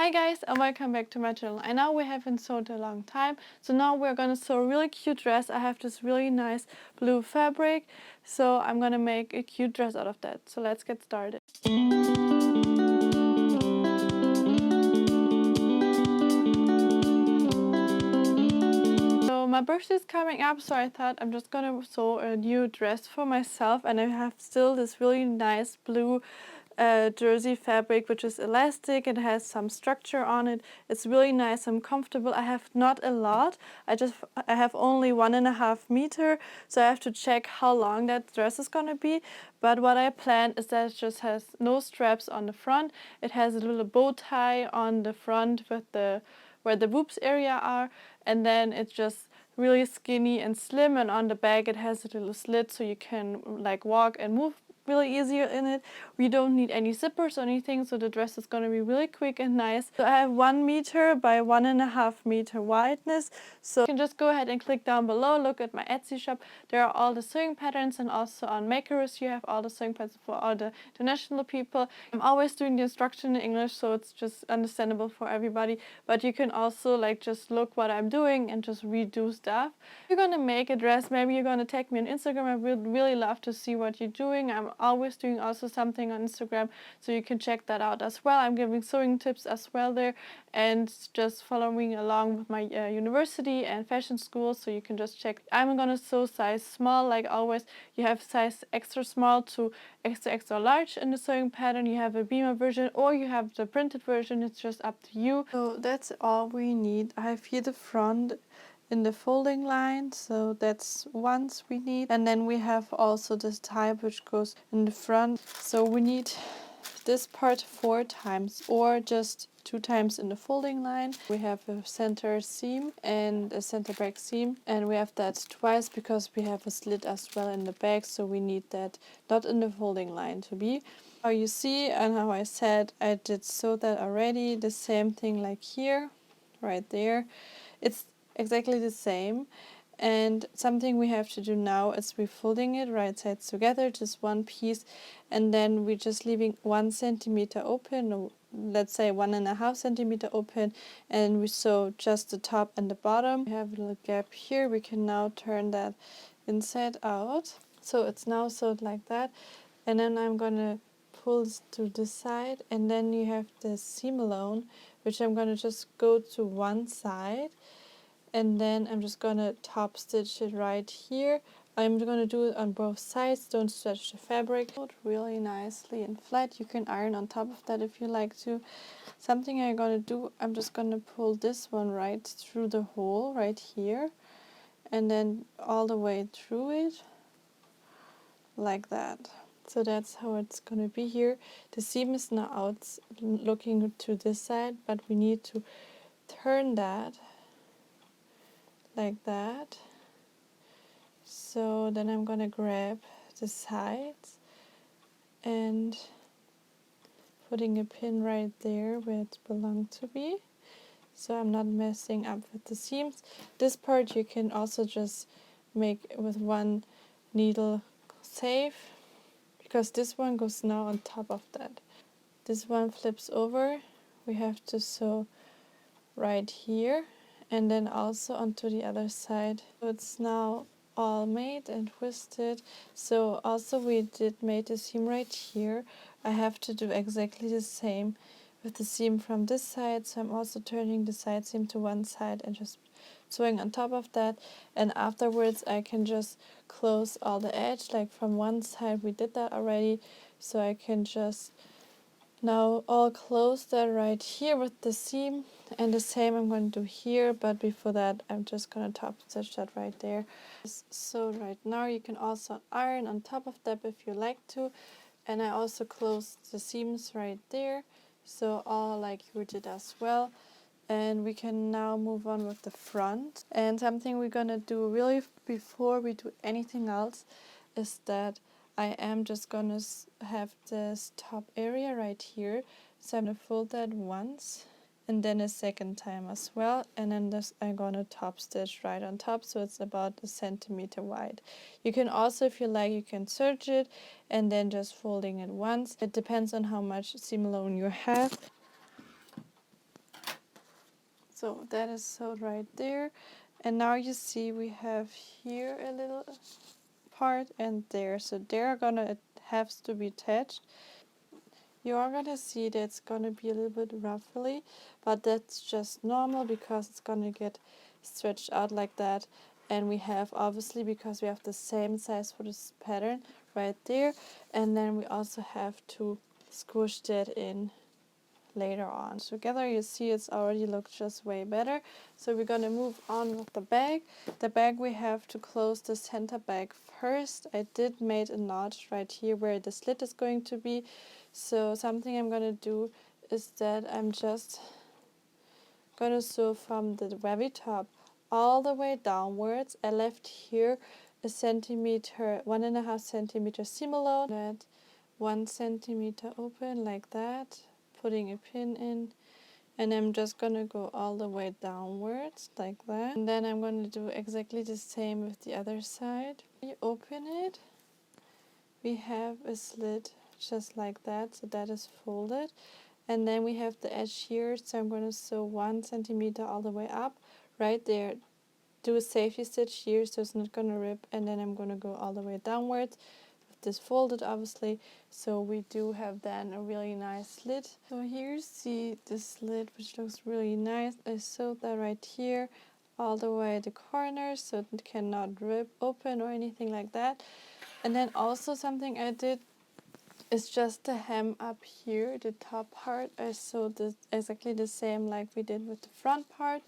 Hi guys and welcome back to my channel. I know we haven't sewed a long time, so now we're gonna sew a really cute dress. I have this really nice blue fabric, so I'm gonna make a cute dress out of that. So let's get started. So my birthday is coming up, so I thought I'm just gonna sew a new dress for myself, and I have still this really nice blue jersey fabric, which is elastic. It has some structure on it. It's really nice and comfortable. I have not a lot. I have only 1.5 meters, so I have to check how long that dress is gonna be. But what I planned is that it just has no straps on the front. It has a little bow tie on the front with where the boobs area are, and then it's just really skinny and slim, and on the back it has a little slit so you can like walk and move really easier in it. We don't need any zippers or anything, so the dress is going to be really quick and nice. So I have 1 meter by 1.5 meter wideness, so you can just go ahead and click down below, look at my Etsy shop. There are all the sewing patterns, and also on Makerist you have all the sewing patterns for all the international people. I'm always doing the instruction in English, so it's just understandable for everybody, but you can also like just look what I'm doing and just redo stuff. If you're gonna make a dress, maybe you're gonna tag me on Instagram. I would really love to see what you're doing. I'm always doing also something on Instagram, so you can check that out as well. I'm giving sewing tips as well there, and just following along with my university and fashion school, so you can just check. I'm gonna sew size small like always. You have size extra small to extra large in the sewing pattern. You have a beamer version or you have the printed version. It's just up to you. So that's all we need. I have here the front in the folding line, so that's once we need, and then we have also this type which goes in the front, so we need this part 4 times or just 2 times in the folding line. We have a center seam and a center back seam, and we have that twice because we have a slit as well in the back, so we need that not in the folding line to be. How you see and how I said, I did sew that already. The same thing like here, right there. It's exactly the same, and something we have to do now is we're folding it right sides together, just one piece, and then we're just leaving 1 centimeter open, or let's say 1.5 centimeter open, and we sew just the top and the bottom. We have a little gap here. We can now turn that inside out, so it's now sewed like that, and then I'm gonna pull this to this side, and then you have the seam alone, which I'm gonna just go to one side, and then I'm just gonna top stitch it right here. I'm gonna do it on both sides. Don't stretch the fabric. Really nicely and flat. You can iron on top of that if you like to. Something I'm gonna do, I'm just gonna pull this one right through the hole right here, and then all the way through it like that. So that's how it's gonna be here. The seam is now out looking to this side, but we need to turn that like that. So then I'm gonna grab the sides and putting a pin right there where it belongs to be, so I'm not messing up with the seams. This part you can also just make with one needle safe, because this one goes now on top of that. This one flips over. We have to sew right here, and then also onto the other side. So it's now all made and twisted. So also we made the seam right here. I have to do exactly the same with the seam from this side, so I'm also turning the side seam to one side and just sewing on top of that, and afterwards I can just close all the edge. Like from one side we did that already, so I can just now all close that right here with the seam, and the same I'm going to do here, but before that I'm just going to top stitch that right there. So right now you can also iron on top of that if you like to, and I also closed the seams right there, so all like you did as well. And we can now move on with the front. And something we're gonna do really before we do anything else is that I am just gonna have this top area right here. So I'm gonna fold that once and then a second time as well, and then this I'm gonna top stitch right on top, so it's about 1 centimeter wide. You can also, if you like, you can serge it and then just folding it once. It depends on how much seam alone you have. So that is sewed right there. And now you see we have here a little part and there. So they're gonna have to be attached. You are gonna see that it's gonna be a little bit ruffly, but that's just normal because it's gonna get stretched out like that. And we have, obviously, because we have the same size for this pattern right there, and then we also have to squish that in later on. Together you see it's already looks just way better. So we're gonna move on with the bag. The bag, we have to close the center bag first. I did made a notch right here where the slit is going to be. So something I'm gonna do is that I'm just gonna sew from the very top all the way downwards. I left here a centimeter, 1.5 centimeter seam alone. That 1 centimeter open like that, putting a pin in, and I'm just gonna go all the way downwards like that. And then I'm gonna do exactly the same with the other side. You open it, we have a slit just like that, so that is folded. And then we have the edge here, so I'm gonna sew 1 centimeter all the way up right there. Do a safety stitch here so it's not gonna rip, and then I'm gonna go all the way downwards. This folded, obviously, so we do have then a really nice slit. So here you see the slit, which looks really nice. I sewed that right here all the way the corners so it cannot rip open or anything like that. And then also something I did is just the hem up here, the top part. I sewed this exactly the same like we did with the front part.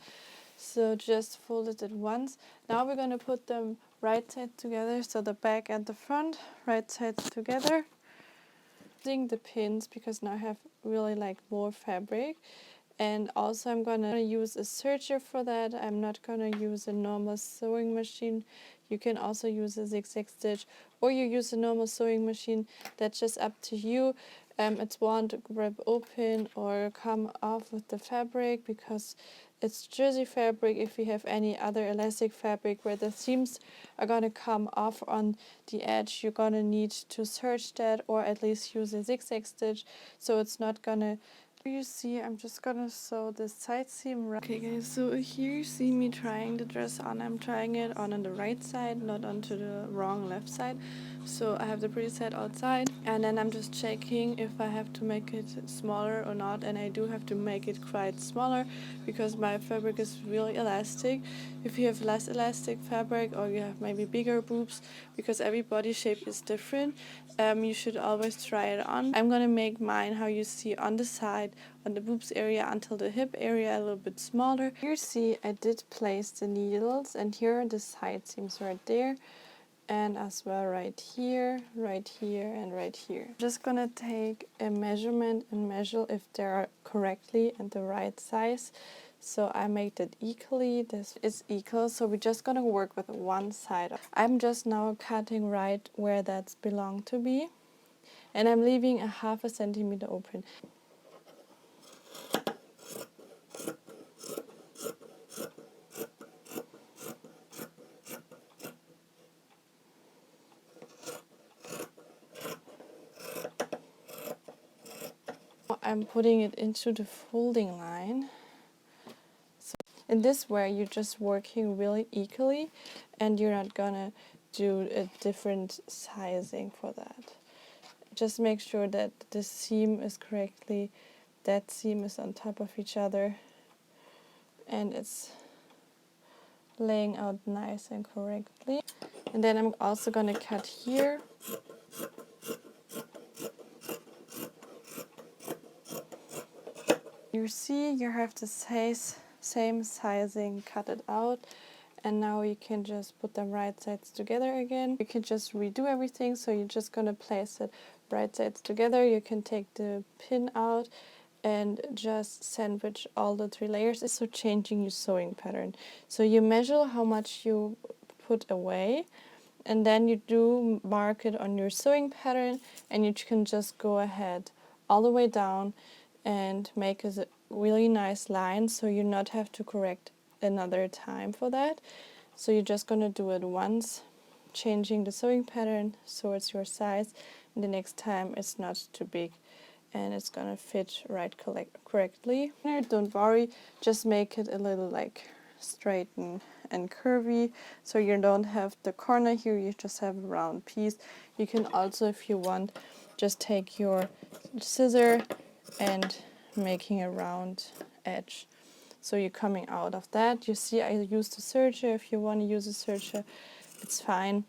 So just fold it once. Now we're going to put them right side together, so the back and the front, right sides together. Using the pins because now I have really like more fabric. And also I'm going to use a serger for that. I'm not going to use a normal sewing machine. You can also use a zigzag stitch or you use a normal sewing machine. That's just up to you. It won't rip open or come off with the fabric because it's jersey fabric. If you have any other elastic fabric where the seams are going to come off on the edge, you're going to need to serge that or at least use a zigzag stitch so it's not going to. You see, I'm just gonna sew this side seam right. Okay guys, so here you see me trying the dress on. I'm trying it on the right side, not onto the wrong left side. So I have the pretty side outside, and then I'm just checking if I have to make it smaller or not, and I do have to make it quite smaller because my fabric is really elastic. If you have less elastic fabric or you have maybe bigger boobs, because every body shape is different, you should always try it on. I'm gonna make mine how you see on the side, on the boobs area until the hip area a little bit smaller. Here you see I did place the needles, and here are the side seams right there, and as well right here, and right here. I'm just gonna take a measurement and measure if they are correctly and the right size. So I make it equally. This is equal, so we're just gonna work with one side. I'm just now cutting right where that's belong to be, and I'm leaving a 0.5 centimeter open. I'm putting it into the folding line. So in this way, you're just working really equally, and you're not gonna do a different sizing for that. Just make sure that the seam is correctly, that seam is on top of each other, and it's laying out nice and correctly. And then I'm also gonna cut here. You see, you have the same sizing, cut it out, and now you can just put them right sides together again. You can just redo everything, so you're just gonna place it right sides together. You can take the pin out and just sandwich all the 3 layers. So changing your sewing pattern. So you measure how much you put away, and then you do mark it on your sewing pattern, and you can just go ahead all the way down and make a really nice line, so you not have to correct another time for that. So you're just gonna do it once, changing the sewing pattern so it's your size, and the next time it's not too big and it's gonna fit right correctly. Don't worry, just make it a little like straight and curvy, so you don't have the corner here, you just have a round piece. You can also, if you want, just take your scissor and making a round edge. So you're coming out of that. You see I used a serger. If you want to use a serger, it's fine.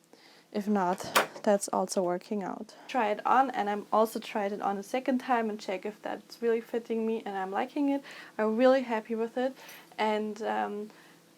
If not, that's also working out. Try it on, and I'm also tried it on a second time and check if that's really fitting me and I'm liking it. I'm really happy with it, and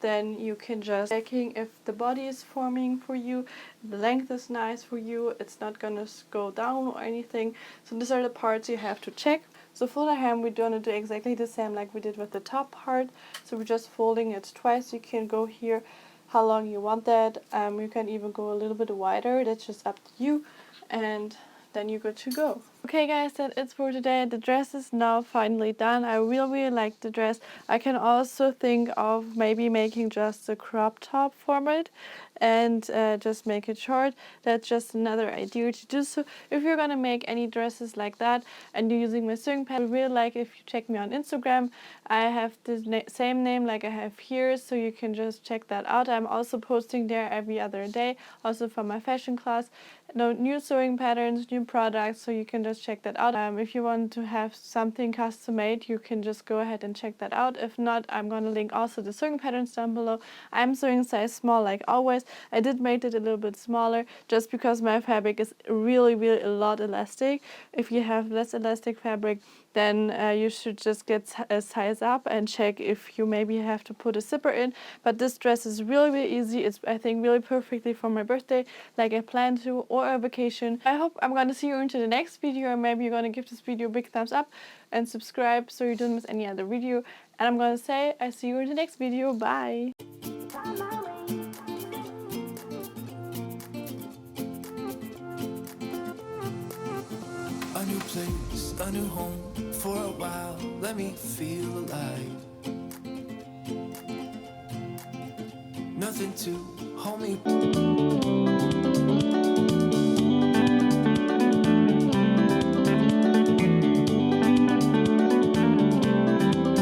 then you can just checking if the body is forming for you, the length is nice for you, it's not gonna go down or anything. So these are the parts you have to check. So for the hem, we're gonna do exactly the same like we did with the top part. So we're just folding it twice. You can go here how long you want that. You can even go a little bit wider, that's just up to you, and then you're good to go. Okay guys, that's it for today. The dress is now finally done. I really like the dress. I can also think of maybe making just a crop top from it and just make it short. That's just another idea to do. So if you're gonna make any dresses like that and you're using my sewing pad, I really like if you check me on Instagram. I have the same name like I have here, so you can just check that out. I'm also posting there every other day, also for my fashion class. No new sewing patterns, new products, so you can just check that out. If you want to have something custom made, you can just go ahead and check that out. If not, I'm gonna link also the sewing patterns down below. I'm sewing size small like always. I did make it a little bit smaller just because my fabric is really a lot elastic. If you have less elastic fabric, then you should just get a size up and check if you maybe have to put a zipper in. But this dress is really easy. It's, I think, really perfectly for my birthday, like I plan to, or a vacation. I hope I'm gonna see you into the next video, and maybe you're gonna give this video a big thumbs up and subscribe so you don't miss any other video. And I'm gonna say I see you in the next video. Bye. A new place, a new home, for a while, let me feel alive. Nothing to hold me.